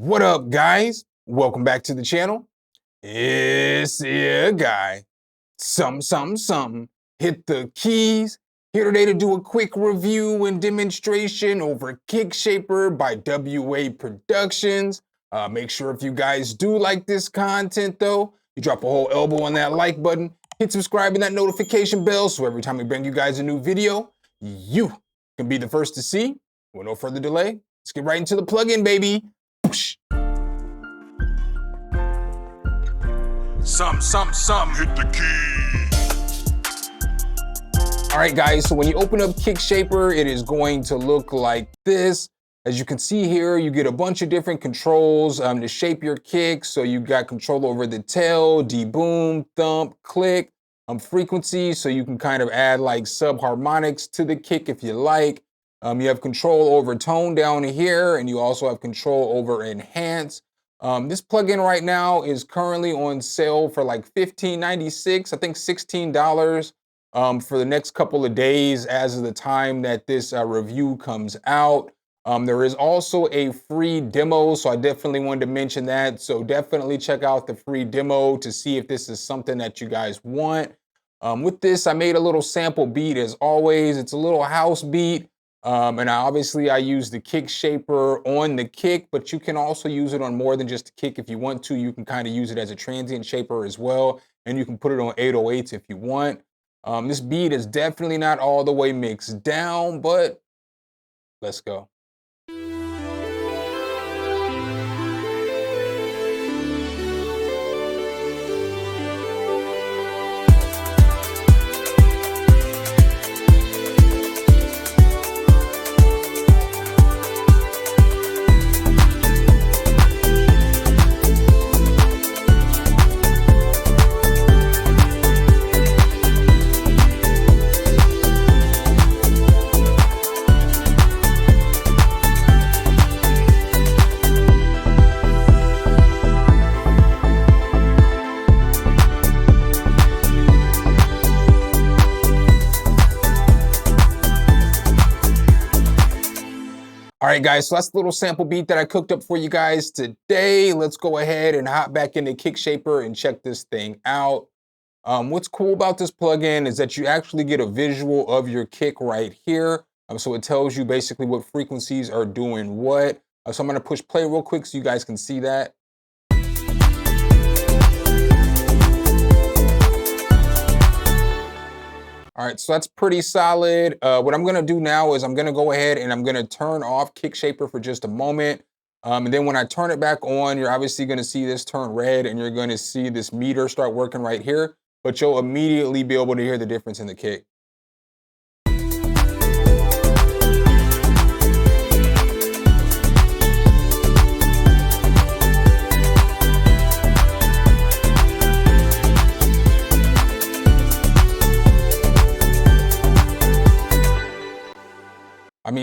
What up, guys? Welcome back to the channel. It's your guy, Something. Hit the keys. Here today to do a quick review and demonstration over Kickshaper by WA Productions. Make sure if you guys do like this content, though, you drop a whole elbow on that like button, hit subscribe and that notification bell, so every time we bring you guys a new video, you can be the first to see. With no further delay, let's get right into the plugin, baby. Some, hit the key. All right, guys, so when you open up Kickshaper, it is going to look like this. As you can see here, you get a bunch of different controls to shape your kick. So you got control over the tail, deboom, thump, click, frequency. So you can kind of add like sub-harmonics to the kick if you like. You have control over tone down here, and you also have control over enhance. This plugin right now is currently on sale for like $15.96, I think $16 for the next couple of days as of the time that this review comes out. There is also a free demo, so I definitely wanted to mention that. So definitely check out the free demo to see if this is something that you guys want. With this, I made a little sample beat as always. It's a little house beat. And I use the Kickshaper on the kick, but you can also use it on more than just a kick if you want to. You can kind of use it as a transient shaper as well, and you can put it on 808s if you want. This beat is definitely not all the way mixed down, but let's go. All right, guys, so that's the little sample beat that I cooked up for you guys today. Let's go ahead and hop back into Kickshaper and check this thing out. What's cool about this plugin is that you actually get a visual of your kick right here. So it tells you basically what frequencies are doing what. So I'm gonna push play real quick so you guys can see that. All right, so that's pretty solid. What I'm gonna do now is I'm gonna go ahead and I'm gonna turn off Kickshaper for just a moment. And then when I turn it back on, you're obviously gonna see this turn red and you're gonna see this meter start working right here, but you'll immediately be able to hear the difference in the kick.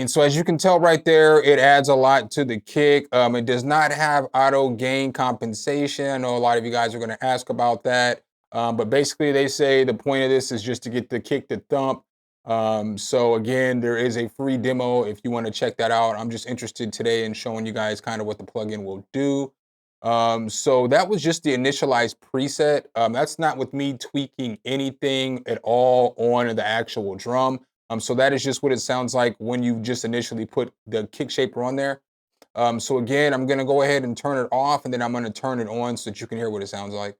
So as you can tell right there, it adds a lot to the kick. It does not have auto gain compensation. I know a lot of you guys are gonna ask about that. But basically they say the point of this is just to get the kick to thump. So again, there is a free demo if you wanna check that out. I'm just interested today in showing you guys kind of what the plugin will do. So that was just the initialized preset. That's not with me tweaking anything at all on the actual drum. So that is just what it sounds like when you just initially put the kick shaper on there. So again, I'm gonna go ahead and turn it off and then I'm gonna turn it on so that you can hear what it sounds like.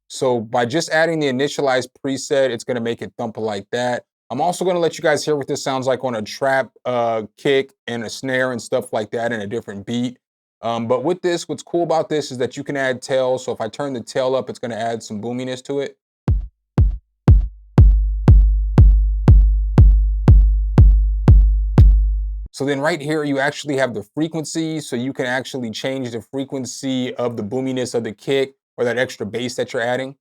So by just adding the initialized preset, it's gonna make it thump like that. I'm also gonna let you guys hear what this sounds like on a trap kick and a snare and stuff like that in a different beat. But with this, what's cool about this is that you can add tail. So if I turn the tail up, it's gonna add some boominess to it. So then right here, you actually have the frequency. So you can actually change the frequency of the boominess of the kick or that extra bass that you're adding.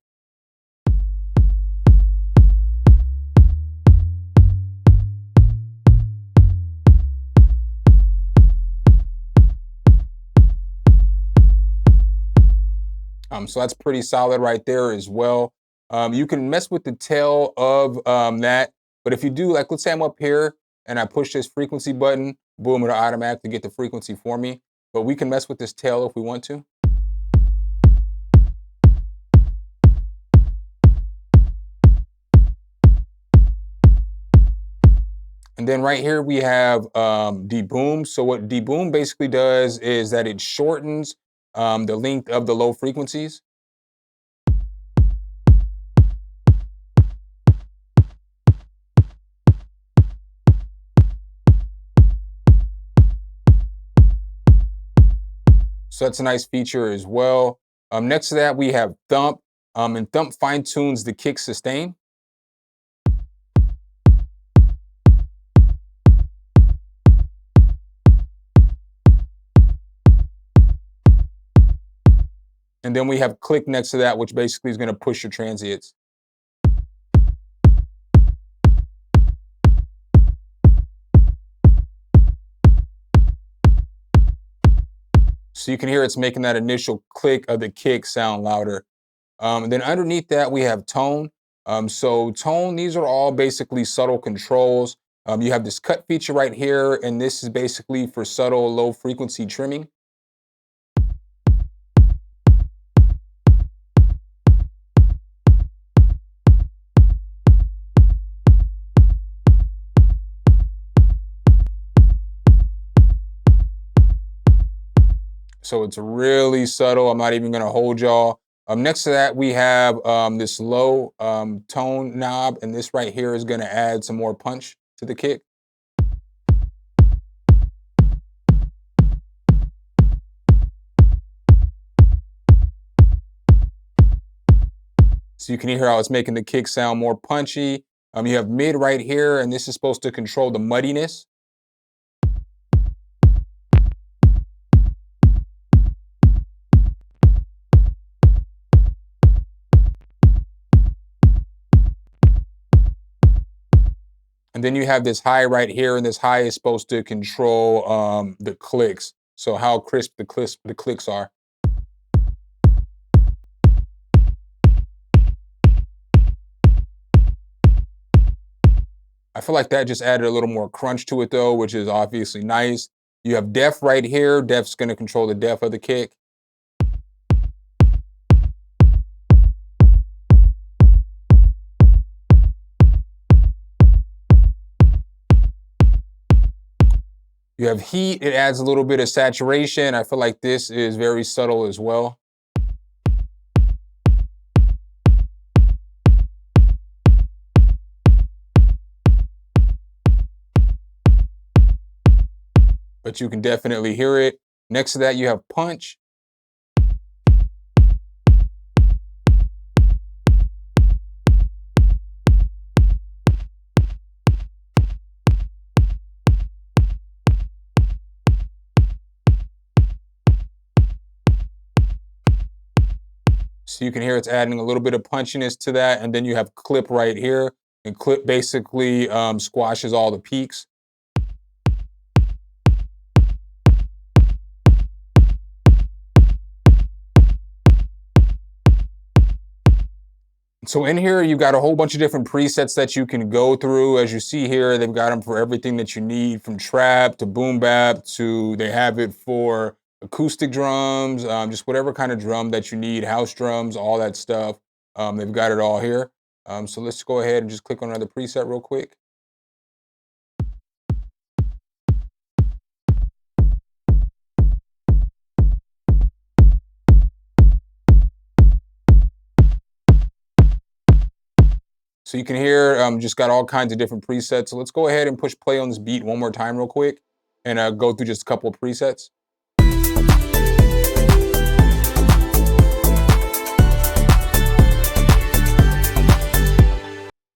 So that's pretty solid right there as well. You can mess with the tail of that, but if you do, like let's say I'm up here and I push this frequency button, boom, it'll automatically get the frequency for me. But we can mess with this tail if we want to. And then right here we have deboom. So what deboom basically does is that it shortens the length of the low frequencies. So that's a nice feature as well. Next to that we have thump, and thump fine tunes the kick sustain. And then we have click next to that, which basically is going to push your transients. So you can hear it's making that initial click of the kick sound louder. And then underneath that, we have tone. So tone, these are all basically subtle controls. You have this cut feature right here, and this is basically for subtle low frequency trimming. So it's really subtle. I'm not even gonna hold y'all. Next to that, we have this low tone knob, and this right here is gonna add some more punch to the kick. So you can hear how it's making the kick sound more punchy. You have mid right here, and this is supposed to control the muddiness. And then you have this high right here, and this high is supposed to control the clicks. So how crisp the clicks are. I feel like that just added a little more crunch to it though, which is obviously nice. You have def right here. Def's gonna control the def of the kick. You have heat, it adds a little bit of saturation. I feel like this is very subtle as well. But you can definitely hear it. Next to that, you have punch. So you can hear it's adding a little bit of punchiness to that. And then you have clip right here. And clip basically squashes all the peaks. So in here, you've got a whole bunch of different presets that you can go through. As you see here, they've got them for everything that you need, from trap to boom bap to, they have it for acoustic drums, just whatever kind of drum that you need, house drums, all that stuff. They've got it all here. So let's go ahead and just click on another preset real quick. So you can hear, just got all kinds of different presets. So let's go ahead and push play on this beat one more time real quick and go through just a couple of presets.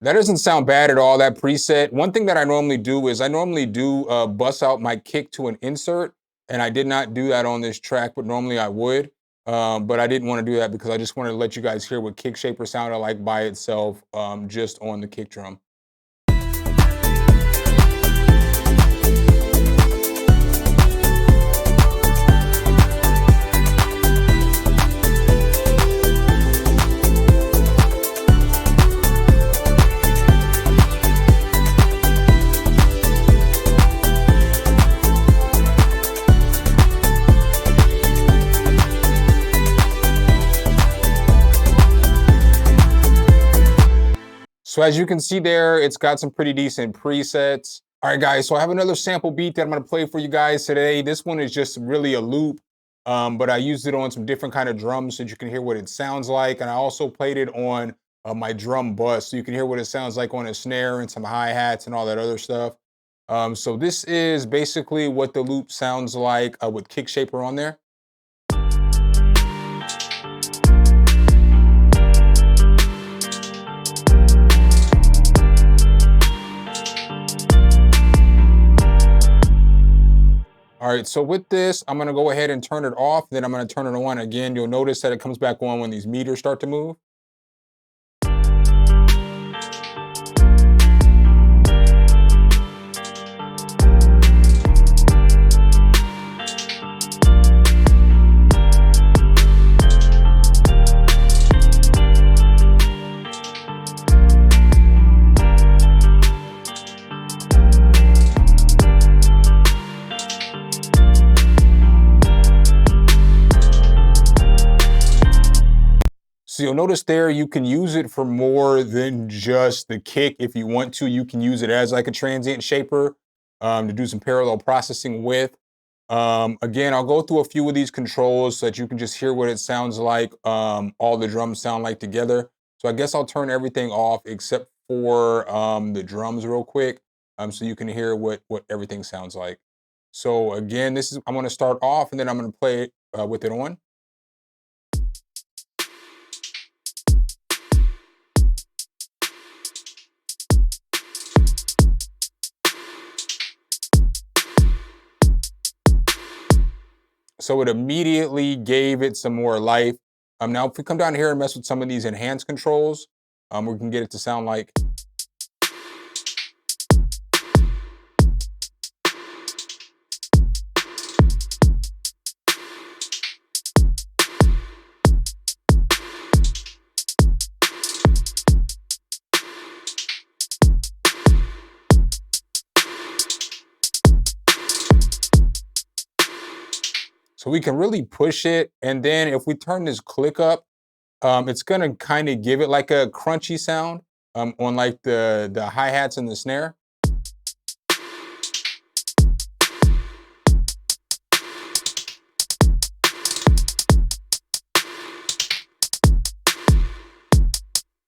That doesn't sound bad at all, that preset. One thing that I normally do is I normally do bust out my kick to an insert, and I did not do that on this track, but normally I would. But I didn't want to do that because I just wanted to let you guys hear what Kickshaper sounded like by itself, just on the kick drum. So as you can see there, it's got some pretty decent presets. All right, guys, so I have another sample beat that I'm gonna play for you guys today. This one is just really a loop, but I used it on some different kind of drums so that you can hear what it sounds like. And I also played it on my drum bus so you can hear what it sounds like on a snare and some hi-hats and all that other stuff. So this is basically what the loop sounds like with Kickshaper on there. All right, so with this, I'm gonna go ahead and turn it off, then I'm gonna turn it on again. You'll notice that it comes back on when these meters start to move. So you'll notice there, you can use it for more than just the kick. If you want to, you can use it as like a transient shaper to do some parallel processing with. Again, I'll go through a few of these controls so that you can just hear what it sounds like, all the drums sound like together. So I guess I'll turn everything off except for the drums real quick so you can hear what everything sounds like. So again, I'm gonna start off and then I'm gonna play it with it on. So it immediately gave it some more life. Now, if we come down here and mess with some of these enhanced controls, we can get it to sound like. So we can really push it. And then if we turn this click up, it's gonna kind of give it like a crunchy sound on like the hi-hats and the snare.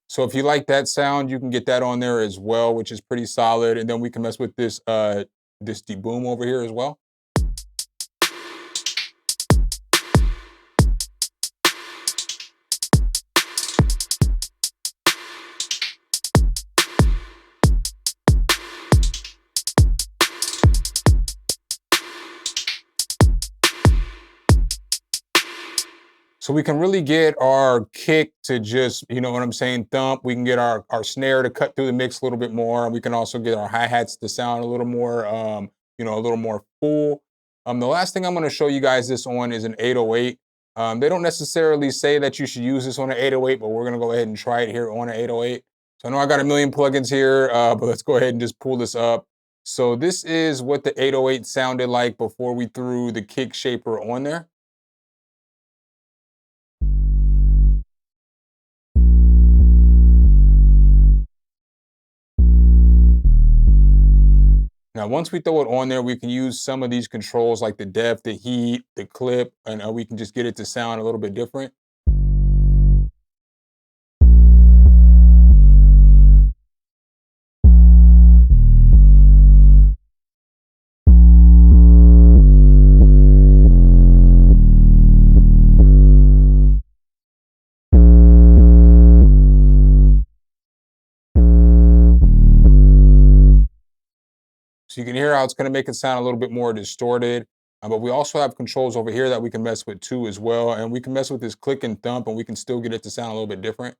So if you like that sound, you can get that on there as well, which is pretty solid. And then we can mess with this deboom over here as well. So we can really get our kick to just, you know what I'm saying, thump. We can get our snare to cut through the mix a little bit more. And we can also get our hi-hats to sound a little more, a little more full. The last thing I'm gonna show you guys this on is an 808. They don't necessarily say that you should use this on an 808, but we're gonna go ahead and try it here on an 808. So I know I got a million plugins here, but let's go ahead and just pull this up. So this is what the 808 sounded like before we threw the Kickshaper on there. Now, once we throw it on there, we can use some of these controls like the depth, the heat, the clip, and we can just get it to sound a little bit different. So you can hear how it's gonna make it sound a little bit more distorted. But we also have controls over here that we can mess with too as well. And we can mess with this click and thump and we can still get it to sound a little bit different.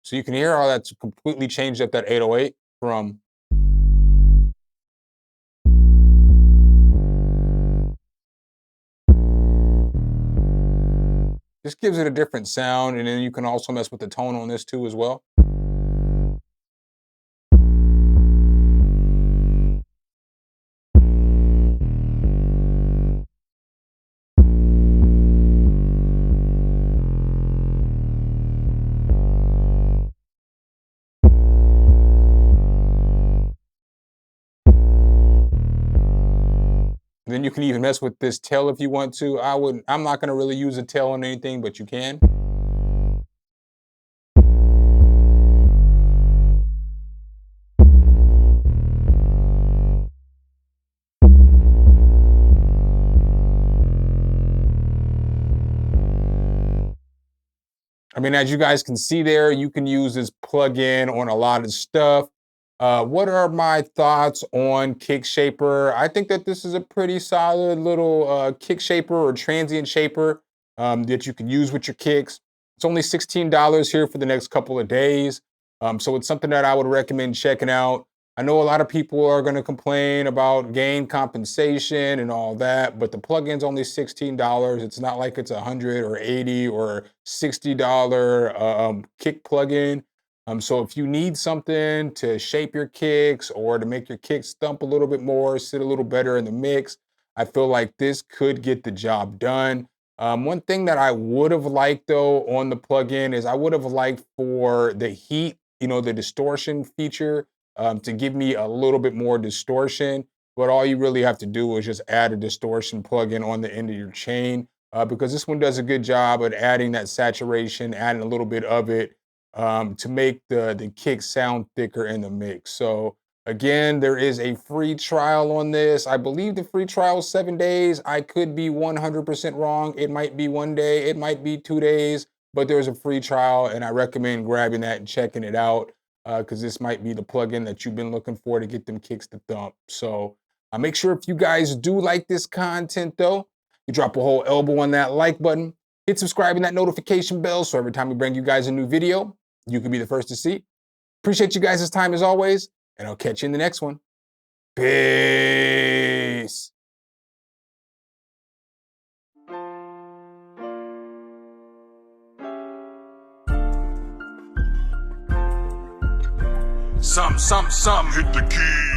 So you can hear how that's completely changed up that 808 from. Just gives it a different sound, and then you can also mess with the tone on this too as well. Then you can even mess with this tail if you want to. I'm not gonna really use a tail on anything, but you can. I mean, as you guys can see there, you can use this plugin on a lot of stuff. What are my thoughts on Kickshaper? I think that this is a pretty solid little kick shaper or transient shaper that you can use with your kicks. It's only $16 here for the next couple of days. So it's something that I would recommend checking out. I know a lot of people are going to complain about gain compensation and all that, but the plugin's only $16. It's not like it's $100 or $80 or $60 kick plugin. So if you need something to shape your kicks or to make your kicks thump a little bit more, sit a little better in the mix, I feel like this could get the job done. One thing that I would have liked though on the plugin is I would have liked for the heat, the distortion feature to give me a little bit more distortion. But all you really have to do is just add a distortion plugin on the end of your chain because this one does a good job at adding that saturation, adding a little bit of it to make the kick sound thicker in the mix. So again, there is a free trial on this. I believe the free trial is 7 days. I could be 100% wrong. It might be 1 day, it might be 2 days, but there's a free trial and I recommend grabbing that and checking it out because this might be the plugin that you've been looking for to get them kicks to thump. So make sure if you guys do like this content though, you drop a whole elbow on that like button, hit subscribe and that notification bell so every time we bring you guys a new video, you can be the first to see. Appreciate you guys' time as always, and I'll catch you in the next one. Peace. Some, hit the key.